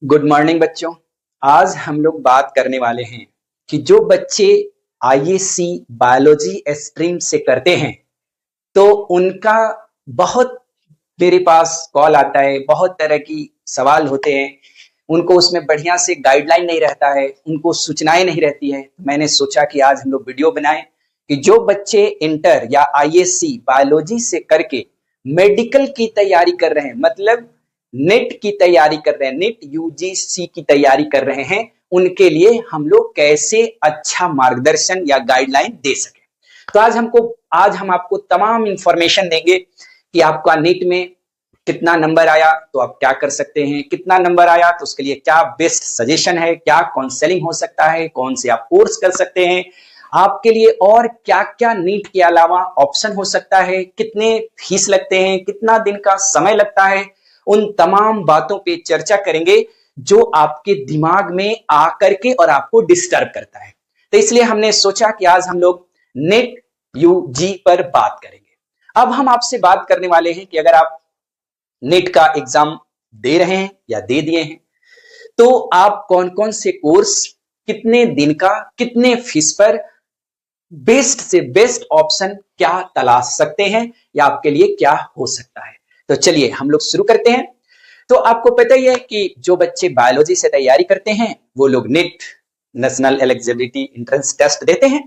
Good morning बच्चों। आज हम लोग बात करने वाले हैं कि जो बच्चे आईएससी बायोलॉजी स्ट्रीम से करते हैं तो उनका बहुत मेरे पास कॉल आता है, बहुत तरह की सवाल होते हैं। उनको उसमें बढ़िया से गाइडलाइन नहीं रहता है, उनको सूचनाएं नहीं रहती है। मैंने सोचा कि आज हम लोग वीडियो बनाएं कि जो बच्चे इंटर या आईएससी बायोलॉजी से करके मेडिकल की तैयारी कर रहे हैं, मतलब नेट की तैयारी कर रहे हैं, नेट यूजीसी की तैयारी कर रहे हैं, उनके लिए हम लोग कैसे अच्छा मार्गदर्शन या गाइडलाइन दे सके। तो आज हम आपको तमाम इंफॉर्मेशन देंगे कि आपका नीट में कितना नंबर आया तो आप क्या कर सकते हैं, कितना नंबर आया तो उसके लिए क्या बेस्ट सजेशन है, क्या काउंसलिंग हो सकता है, कौन से आप कोर्स कर सकते हैं, आपके लिए और क्या क्या नीट के अलावा ऑप्शन हो सकता है, कितने फीस लगते हैं, कितना दिन का समय लगता है। उन तमाम बातों पे चर्चा करेंगे जो आपके दिमाग में आकर के और आपको डिस्टर्ब करता है। तो इसलिए हमने सोचा कि आज हम लोग नेट यूजी पर बात करेंगे। अब हम आपसे बात करने वाले हैं कि अगर आप नेट का एग्जाम दे रहे हैं या दे दिए हैं तो आप कौन कौन से कोर्स, कितने दिन का, कितने फीस पर बेस्ट से बेस्ट ऑप्शन क्या तलाश सकते हैं या आपके लिए क्या हो सकता है। तो चलिए हम लोग शुरू करते हैं। तो आपको पता ही है कि जो बच्चे बायोलॉजी से तैयारी करते हैं वो लोग NET, National Eligibility Entrance Test देते हैं।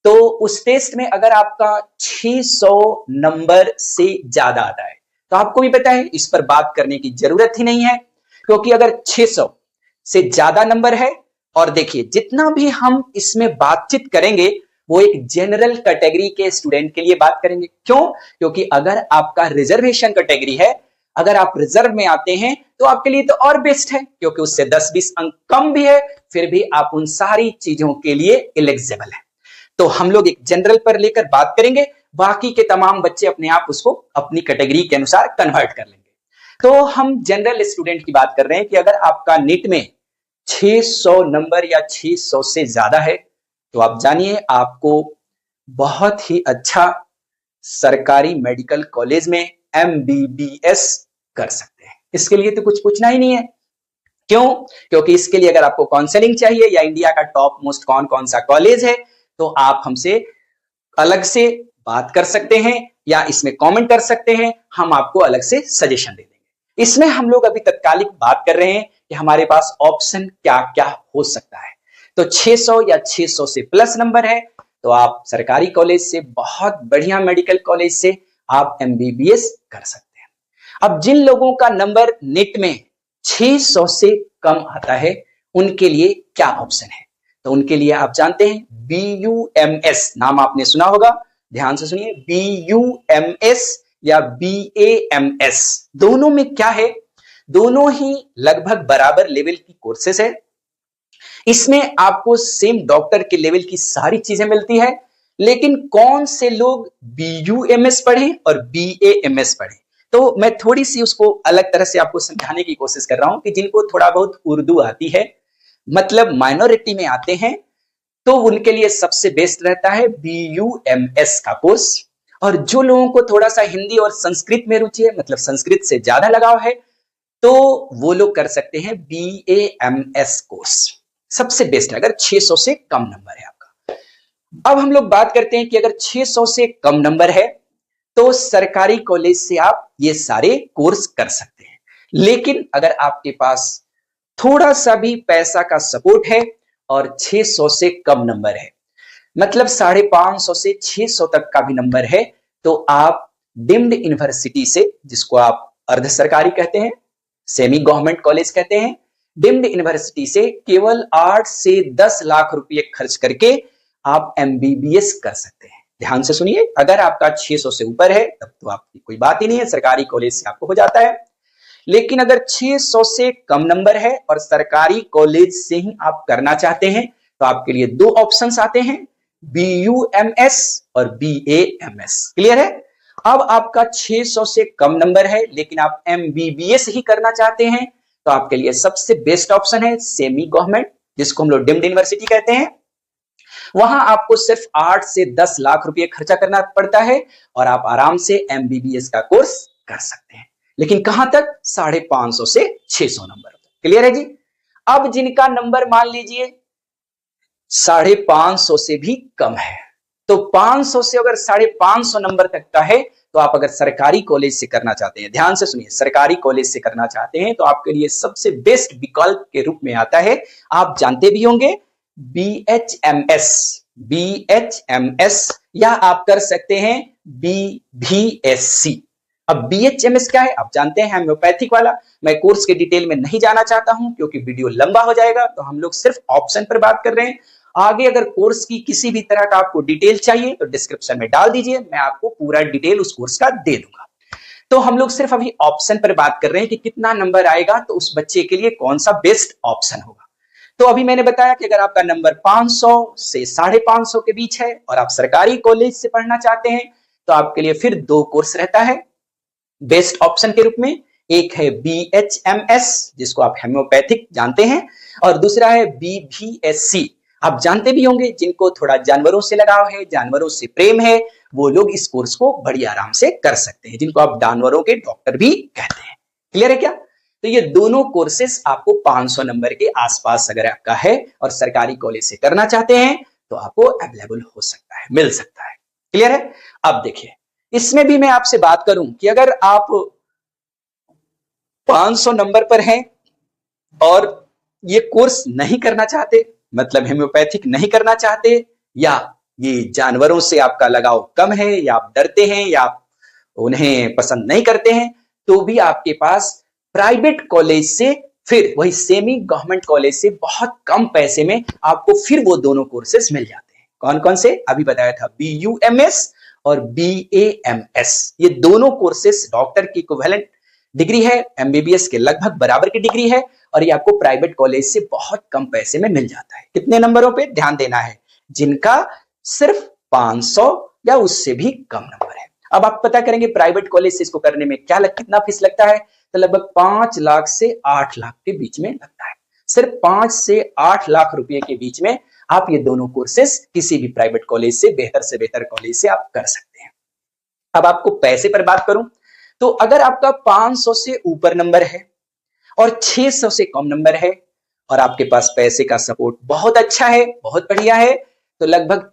तो उस टेस्ट में अगर आपका 600 नंबर से ज्यादा आता है तो आपको भी पता है, इस पर बात करने की जरूरत ही नहीं है, क्योंकि अगर 600 से ज्यादा नंबर है, और देखिए जितना भी हम इसमें बातचीत करेंगे वो एक जनरल कैटेगरी के स्टूडेंट के लिए बात करेंगे। क्यों? क्योंकि अगर आपका रिजर्वेशन कैटेगरी है, अगर आप रिजर्व में आते हैं तो आपके लिए तो और बेस्ट है, क्योंकि उससे 10-20 अंक कम भी है, फिर भी आप उन सारी चीजों के लिए एलिजिबल है। तो हम लोग एक जनरल पर लेकर बात करेंगे, बाकी के तमाम बच्चे अपने आप उसको अपनी कैटेगरी के अनुसार कन्वर्ट कर लेंगे। तो हम जनरल स्टूडेंट की बात कर रहे हैं कि अगर आपका नीट में 600 नंबर या 600 से ज्यादा है तो आप जानिए आपको बहुत ही अच्छा सरकारी मेडिकल कॉलेज में एमबीबीएस कर सकते हैं। इसके लिए तो कुछ पूछना ही नहीं है। क्यों? क्योंकि इसके लिए अगर आपको काउंसलिंग चाहिए या इंडिया का टॉप मोस्ट कौन कौन सा कॉलेज है तो आप हमसे अलग से बात कर सकते हैं या इसमें कमेंट कर सकते हैं, हम आपको अलग से सजेशन दे देंगे। इसमें हम लोग अभी तत्कालिक बात कर रहे हैं कि हमारे पास ऑप्शन क्या क्या हो सकता है। तो 600 या 600 से प्लस नंबर है तो आप सरकारी कॉलेज से, बहुत बढ़िया मेडिकल कॉलेज से आप एमबीबीएस कर सकते हैं। अब जिन लोगों का नंबर नेट में 600 से कम आता है उनके लिए क्या ऑप्शन है, तो उनके लिए आप जानते हैं BUMS, नाम आपने सुना होगा, ध्यान से सुनिए, BUMS या BAMS, दोनों में क्या है, दोनों ही लगभग बराबर लेवल की कोर्सेस है। इसमें आपको सेम डॉक्टर के लेवल की सारी चीजें मिलती है, लेकिन कौन से लोग BUMS पढ़े और BAMS पढ़े, तो मैं थोड़ी सी उसको अलग तरह से आपको समझाने की कोशिश कर रहा हूं कि जिनको थोड़ा बहुत उर्दू आती है, मतलब माइनॉरिटी में आते हैं, तो उनके लिए सबसे बेस्ट रहता है BUMS का कोर्स। और जो लोगों को थोड़ा सा हिंदी और संस्कृत में रुचि है, मतलब संस्कृत से ज्यादा लगाव है, तो वो लोग कर सकते हैं BAMS कोर्स। सबसे बेस्ट है अगर 600 से कम नंबर है आपका। अब हम लोग बात करते हैं कि अगर 600 से कम नंबर है तो सरकारी कॉलेज से आप ये सारे कोर्स कर सकते हैं। लेकिन अगर आपके पास थोड़ा सा भी पैसा का सपोर्ट है और 600 से कम नंबर है, मतलब 550 से 600 तक का भी नंबर है, तो आप डीम्ड यूनिवर्सिटी से, जिसको आप अर्ध सरकारी कहते हैं, सेमी गवर्नमेंट कॉलेज कहते हैं, डीम्ड यूनिवर्सिटी से केवल 8 से 10 लाख रुपए खर्च करके आप एमबीबीएस कर सकते हैं। ध्यान से सुनिए, अगर आपका 600 से ऊपर है तब तो आपकी कोई बात ही नहीं है, सरकारी कॉलेज से आपको हो जाता है। लेकिन अगर 600 से कम नंबर है और सरकारी कॉलेज से ही आप करना चाहते हैं तो आपके लिए दो ऑप्शंस आते हैं, BUMS और BAMS। क्लियर है? अब आपका 600 से कम नंबर है लेकिन आप एमबीबीएस ही करना चाहते हैं तो आपके लिए सबसे बेस्ट ऑप्शन है सेमी गवर्नमेंट, जिसको हम लोग डीम्ड यूनिवर्सिटी कहते हैं। वहां आपको सिर्फ 8 से 10 लाख रुपए खर्चा करना पड़ता है और आप आराम से एमबीबीएस का कोर्स कर सकते हैं। लेकिन कहां तक? 550 से 600 नंबर। क्लियर है जी। अब जिनका नंबर मान लीजिए 550 से भी कम है, तो 500 से अगर 550 नंबर तक का है, तो आप अगर सरकारी कॉलेज से करना चाहते हैं, ध्यान से सुनिए, सरकारी कॉलेज से करना चाहते हैं तो आपके लिए सबसे बेस्ट विकल्प के रूप में आता है, आप जानते भी होंगे, BHMS। BHMS या आप कर सकते हैं BVSC। अब BHMS क्या है आप जानते हैं, होम्योपैथिक वाला। मैं कोर्स के डिटेल में नहीं जाना चाहता हूं क्योंकि वीडियो लंबा हो जाएगा, तो हम लोग सिर्फ ऑप्शन पर बात कर रहे हैं। आगे अगर कोर्स की किसी भी तरह का आपको डिटेल चाहिए तो डिस्क्रिप्शन में डाल दीजिए, मैं आपको पूरा डिटेल उस कोर्स का दे दूंगा। तो हम लोग सिर्फ अभी ऑप्शन पर बात कर रहे हैं कि कितना नंबर आएगा तो उस बच्चे के लिए कौन सा बेस्ट ऑप्शन होगा। तो अभी मैंने बताया कि अगर आपका नंबर 500 से 550 के बीच है और आप सरकारी कॉलेज से पढ़ना चाहते हैं तो आपके लिए फिर दो कोर्स रहता है बेस्ट ऑप्शन के रूप में। एक है BHMS जिसको आप होम्योपैथिक जानते हैं, और दूसरा है BVSC। आप जानते भी होंगे, जिनको थोड़ा जानवरों से लगाव है, जानवरों से प्रेम है, वो लोग इस कोर्स को बड़ी आराम से कर सकते हैं, जिनको आप जानवरों के डॉक्टर भी कहते हैं। क्लियर है क्या? तो ये दोनों कोर्सेस आपको 500 नंबर के आसपास अगर आपका है और सरकारी कॉलेज से करना चाहते हैं तो आपको अवेलेबल हो सकता है, मिल सकता है। क्लियर है? अब देखिए, इसमें भी मैं आपसे बात करूं कि अगर आप 500 नंबर पर हैं और ये कोर्स नहीं करना चाहते, मतलब होम्योपैथिक नहीं करना चाहते, या ये जानवरों से आपका लगाव कम है, या आप डरते हैं, या आप उन्हें पसंद नहीं करते हैं, तो भी आपके पास प्राइवेट कॉलेज से, फिर वही सेमी गवर्नमेंट कॉलेज से बहुत कम पैसे में आपको फिर वो दोनों कोर्सेस मिल जाते हैं। कौन कौन से? अभी बताया था, BUMS और BAMS। ये दोनों कोर्सेस डॉक्टर की इक्विवेलेंट डिग्री है, MBBS के लगभग बराबर की डिग्री है, और ये आपको प्राइवेट कॉलेज से बहुत कम पैसे में मिल जाता है। कितने नंबरों पे ध्यान देना है? जिनका सिर्फ 500 या उससे भी कम नंबर है। अब आप पता करेंगे प्राइवेट कॉलेज से इसको करने में कितना फीस लगता है, तो लगभग 5 लाख से 8 लाख के बीच में लगता है। सिर्फ 5 से 8 लाख रुपए के बीच में आप ये दोनों कोर्सेस किसी भी प्राइवेट कॉलेज से बेहतर कॉलेज से आप कर सकते हैं। अब आपको पैसे पर बात करूं तो अगर आपका 500 से ऊपर नंबर है और 600 से कम नंबर है और आपके पास पैसे का सपोर्ट बहुत अच्छा है, बहुत बढ़िया है, तो लगभग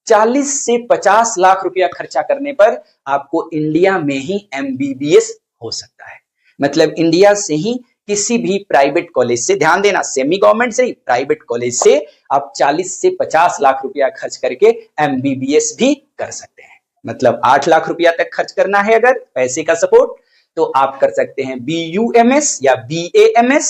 40 से 50 लाख रुपया खर्चा करने पर आपको इंडिया में ही MBBS हो सकता है। मतलब इंडिया से ही किसी भी प्राइवेट कॉलेज से, ध्यान देना, सेमी गवर्नमेंट से ही, प्राइवेट कॉलेज से आप 40 से 50 लाख रुपया खर्च करके MBBS भी कर सकते हैं। मतलब 8 लाख रुपया तक खर्च करना है अगर पैसे का सपोर्ट, तो आप कर सकते हैं BUMS या BAMS।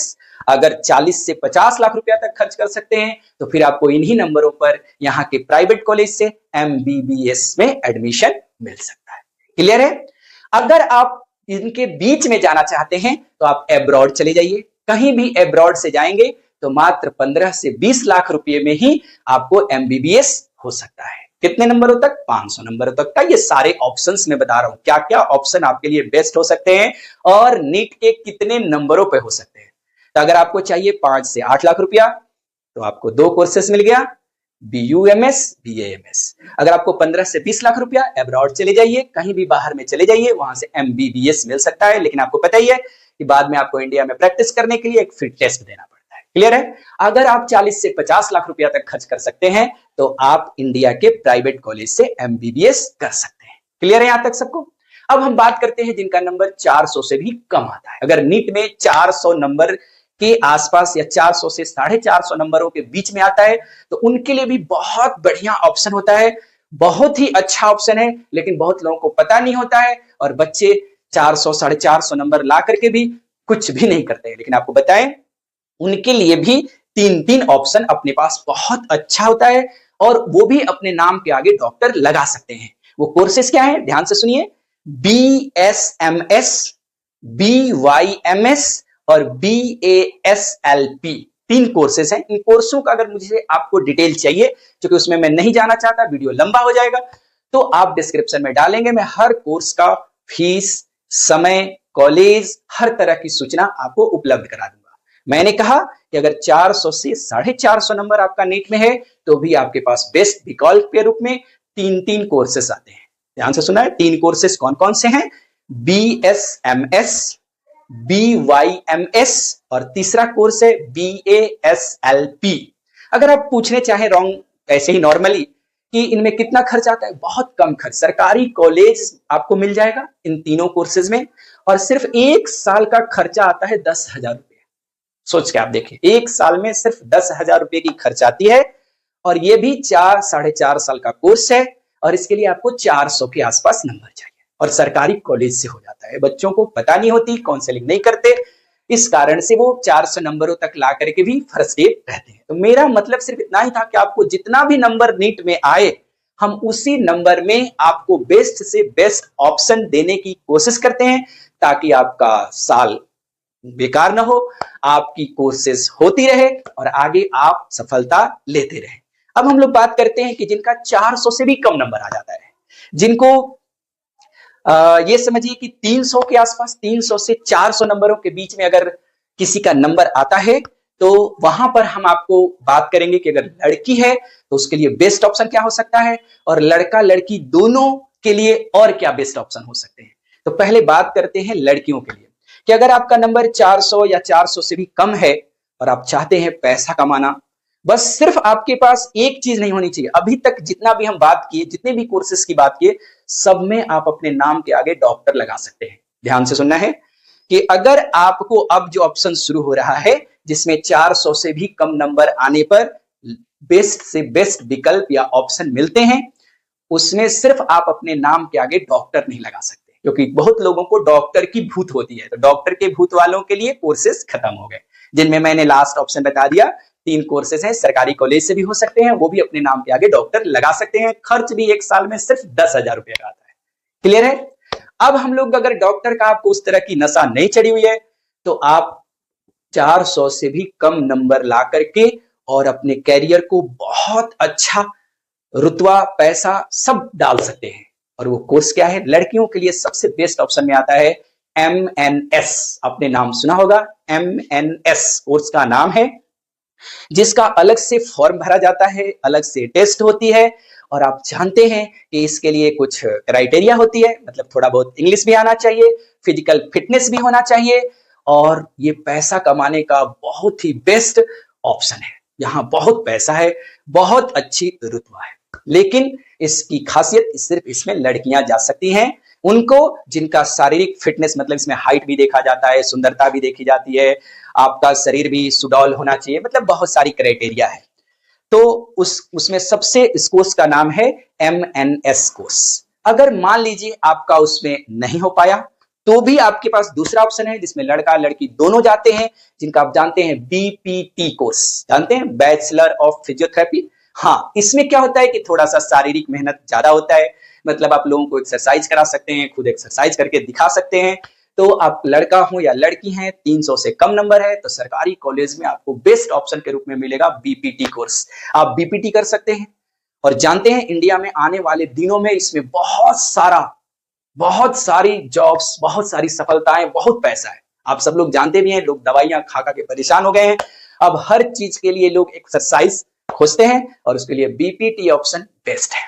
अगर 40 से 50 लाख रुपया तक खर्च कर सकते हैं तो फिर आपको इन्हीं नंबरों पर यहाँ के प्राइवेट कॉलेज से MBBS में एडमिशन मिल सकता है। क्लियर है? अगर आप इनके बीच में जाना चाहते हैं तो आप एब्रॉड चले जाइए। कहीं भी एब्रॉड से जाएंगे तो मात्र 15 से 20 लाख रुपए में ही आपको MBBS हो सकता है। कितने नंबरों तक? 500 नंबरों तक का। ये सारे ऑप्शंस में बता रहा हूं क्या क्या ऑप्शन आपके लिए बेस्ट हो सकते हैं और नीट के कितने नंबरों पे हो सकते हैं। तो अगर आपको चाहिए 5 से 8 लाख रुपया तो आपको दो कोर्सेस मिल गया, BUMS, BAMS। अगर आपको 15 से 20 लाख रुपया, एब्रॉड चले जाइए, कहीं भी बाहर में चले जाइए, वहां से MBBS मिल सकता है। लेकिन आपको पता ही है कि बाद में आपको इंडिया में प्रैक्टिस करने के लिए एक फिर टेस्ट देना पड़ता है। क्लियर है? अगर आप 40 से 50 लाख रुपया तक खर्च कर सकते हैं तो आप इंडिया के प्राइवेट कॉलेज से MBBS कर सकते हैं। क्लियर है यहां तक सबको? अब हम बात करते हैं जिनका नंबर 400 से भी कम आता है। अगर नीट में 400 नंबर के आसपास या 400 से 450 नंबरों के बीच में आता है तो उनके लिए भी बहुत बढ़िया ऑप्शन होता है, बहुत ही अच्छा ऑप्शन है, लेकिन बहुत लोगों को पता नहीं होता है और बच्चे 400 450 नंबर ला करके भी कुछ भी नहीं करते हैं। लेकिन आपको बताएं, उनके लिए भी 3 ऑप्शन अपने पास बहुत अच्छा होता है और वो भी अपने नाम के आगे डॉक्टर लगा सकते हैं। वो कोर्सेस क्या है? ध्यान से सुनिए, BSMS, BYMS और BASLP 3 कोर्सेस हैं। इन कोर्सों का अगर मुझे आपको डिटेल चाहिए, क्योंकि उसमें मैं नहीं जाना चाहता, वीडियो लंबा हो जाएगा, तो आप डिस्क्रिप्शन में डालेंगे, मैं हर कोर्स का फीस, समय, कॉलेज, हर तरह की सूचना आपको उपलब्ध करा दूंगा। मैंने कहा कि अगर 400 से 450 नंबर आपका नीट में है तो भी आपके पास बेस्ट विकल्प के रूप में 3 कोर्सेस आते हैं। ध्यान से सुना है, 3 कोर्सेस कौन कौन से हैं? BSMS, BYMS और तीसरा कोर्स है BASLP। अगर आप पूछने चाहें रॉन्ग ऐसे ही नॉर्मली कि इनमें कितना खर्च आता है, बहुत कम खर्च। सरकारी कॉलेज आपको मिल जाएगा इन तीनों कोर्सेज में, और सिर्फ 1 साल का खर्चा आता है 10,000 रुपए। सोच के आप देखिए, 1 साल में सिर्फ 10,000 रुपए की खर्च आती है, और ये भी 4-4.5 साल का कोर्स है, और इसके लिए आपको 400 के आसपास नंबर चाहिए, और सरकारी कॉलेज से हो जाता है। बच्चों को पता नहीं होती, काउंसलिंग नहीं करते, इस कारण से वो 400 नंबरों तक ला करके भी फ्रस्ट्रेट रहते हैं। तो मेरा मतलब सिर्फ इतना ही था कि आपको जितना भी नंबर नीट में आए, हम उसी नंबर में आपको बेस्ट से बेस्ट ऑप्शन देने की कोशिश करते हैं, ताकि आपका साल बेकार ना हो, आपकी कोर्सेस होती रहे और आगे आप सफलता लेते रहे। अब हम लोग बात करते हैं कि जिनका 400 से भी कम नंबर आ जाता है, जिनको ये समझिए कि 300 के आसपास, 300 से 400 नंबरों के बीच में अगर किसी का नंबर आता है, तो वहां पर हम आपको बात करेंगे कि अगर लड़की है तो उसके लिए बेस्ट ऑप्शन क्या हो सकता है, और लड़का लड़की दोनों के लिए और क्या बेस्ट ऑप्शन हो सकते हैं। तो पहले बात करते हैं लड़कियों के लिए, कि अगर आपका नंबर 400 या 400 से भी कम है और आप चाहते हैं पैसा कमाना, बस सिर्फ आपके पास एक चीज नहीं होनी चाहिए। अभी तक जितना भी हम बात किए, जितने भी कोर्सेज की बात किए, सब में आप अपने नाम के आगे डॉक्टर लगा सकते हैं। ध्यान से सुनना है कि अगर आपको अब जो ऑप्शन शुरू हो रहा है, जिसमें 400 से भी कम नंबर आने पर बेस्ट से बेस्ट विकल्प या ऑप्शन मिलते हैं, उसमें सिर्फ आप अपने नाम के आगे डॉक्टर नहीं लगा सकते, क्योंकि बहुत लोगों को डॉक्टर की भूत होती है। तो डॉक्टर के भूत वालों के लिए कोर्सेज खत्म हो गए, जिनमें मैंने लास्ट ऑप्शन बता दिया। 3 कोर्सेज हैं, सरकारी कॉलेज से भी हो सकते हैं, वो भी अपने नाम के आगे डॉक्टर लगा सकते हैं। खर्च भी 1 साल में सिर्फ 10,000 रुपए का आता है। क्लियर है? अब हम लोग, अगर डॉक्टर का आपको उस तरह की नशा नहीं चढ़ी हुई है, तो आप 400 से भी कम नंबर ला करके और अपने कैरियर को बहुत अच्छा रुतबा, पैसा सब डाल सकते हैं। और वो कोर्स क्या है? लड़कियों के लिए सबसे बेस्ट ऑप्शन में आता है MNS। आपने नाम सुना होगा, MNS कोर्स का नाम है, जिसका अलग से फॉर्म भरा जाता है, अलग से टेस्ट होती है, और आप जानते हैं कि इसके लिए कुछ क्राइटेरिया होती है, मतलब थोड़ा बहुत इंग्लिश भी आना चाहिए, फिजिकल फिटनेस भी होना चाहिए, और ये पैसा कमाने का बहुत ही बेस्ट ऑप्शन है। यहाँ बहुत पैसा है, बहुत अच्छी रुतबा है, लेकिन इसकी खासियत सिर्फ इसमें लड़कियां जा सकती हैं, उनको जिनका शारीरिक फिटनेस, मतलब इसमें हाइट भी देखा जाता है, सुंदरता भी देखी जाती है, आपका शरीर भी सुडौल होना चाहिए, मतलब बहुत सारी क्राइटेरिया है। तो उसमें सबसे इस कोर्स का नाम है MNS कोर्स। अगर मान लीजिए आपका उसमें नहीं हो पाया, तो भी आपके पास दूसरा ऑप्शन है, जिसमें लड़का लड़की दोनों जाते हैं, जिनका आप जानते हैं BPT कोर्स, जानते हैं, बैचलर ऑफ फिजियोथेरेपी। हाँ, इसमें क्या होता है कि थोड़ा सा शारीरिक मेहनत ज्यादा होता है, मतलब आप लोगों को एक्सरसाइज करा सकते हैं, खुद एक्सरसाइज करके दिखा सकते हैं। तो आप लड़का हो या लड़की हैं, 300 से कम नंबर है, तो सरकारी कॉलेज में आपको बेस्ट ऑप्शन के रूप में मिलेगा BPT कोर्स। आप BPT कर सकते हैं, और जानते हैं इंडिया में आने वाले दिनों में इसमें बहुत सारी जॉब्स, बहुत सारी सफलताएं, बहुत पैसा है। आप सब लोग जानते भी हैं, लोग दवाइयां खा खा के परेशान हो गए हैं। अब हर चीज के लिए लोग एक्सरसाइज खोजते हैं, और उसके लिए BPT ऑप्शन बेस्ट है।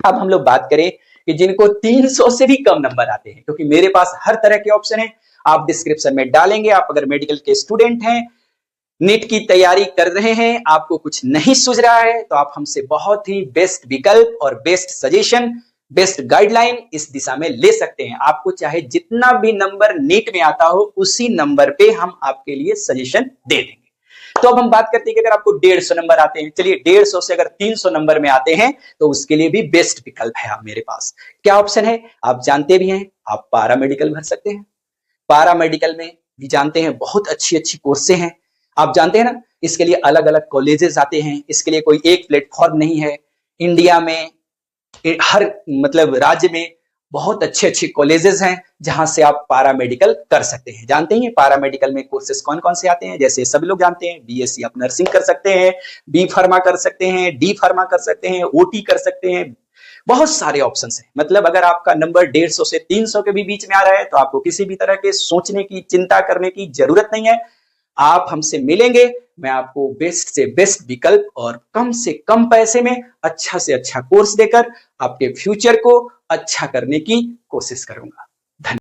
अब हम लोग बात करें कि जिनको 300 से भी कम नंबर आते हैं, क्योंकि मेरे पास हर तरह के ऑप्शन है, आप डिस्क्रिप्शन में डालेंगे। आप अगर मेडिकल के स्टूडेंट हैं, नीट की तैयारी कर रहे हैं, आपको कुछ नहीं सूझ रहा है, तो आप हमसे बहुत ही बेस्ट विकल्प और बेस्ट सजेशन, बेस्ट गाइडलाइन इस दिशा में ले सकते हैं। आपको चाहे जितना भी नंबर नीट में आता हो, उसी नंबर पे हम आपके लिए सजेशन दे देंगे। तो अब हम बात करते हैं कि अगर आपको 150 नंबर आते हैं, चलिए 150 से अगर 300 नंबर में आते हैं, तो उसके लिए भी बेस्ट विकल्प है। आप मेरे पास क्या ऑप्शन है आप जानते भी हैं, आप पारा मेडिकल भर सकते हैं। पारा मेडिकल में भी जानते हैं बहुत अच्छी अच्छी कोर्सें हैं, आप जानते हैं ना। इसके लिए अलग अलग कॉलेजेस आते हैं, इसके लिए कोई एक प्लेटफॉर्म नहीं है। इंडिया में हर मतलब राज्य में बहुत अच्छे अच्छे कॉलेजेस हैं, जहां से आप पारा मेडिकल कर सकते हैं। जानते हैं पारा मेडिकल में कोर्सेज कौन कौन से आते हैं? जैसे सभी लोग जानते हैं, BSc आप नर्सिंग कर सकते हैं, B फार्मा कर सकते हैं, D फार्मा कर सकते हैं, OT कर सकते हैं, बहुत सारे ऑप्शंस हैं। मतलब अगर आपका नंबर 150 से 300 के भी बीच में आ रहा है, तो आपको किसी भी तरह के सोचने की, चिंता करने की जरूरत नहीं है। आप हमसे मिलेंगे, मैं आपको बेस्ट से बेस्ट विकल्प और कम से कम पैसे में अच्छा से अच्छा कोर्स देकर आपके फ्यूचर को अच्छा करने की कोशिश करूंगा।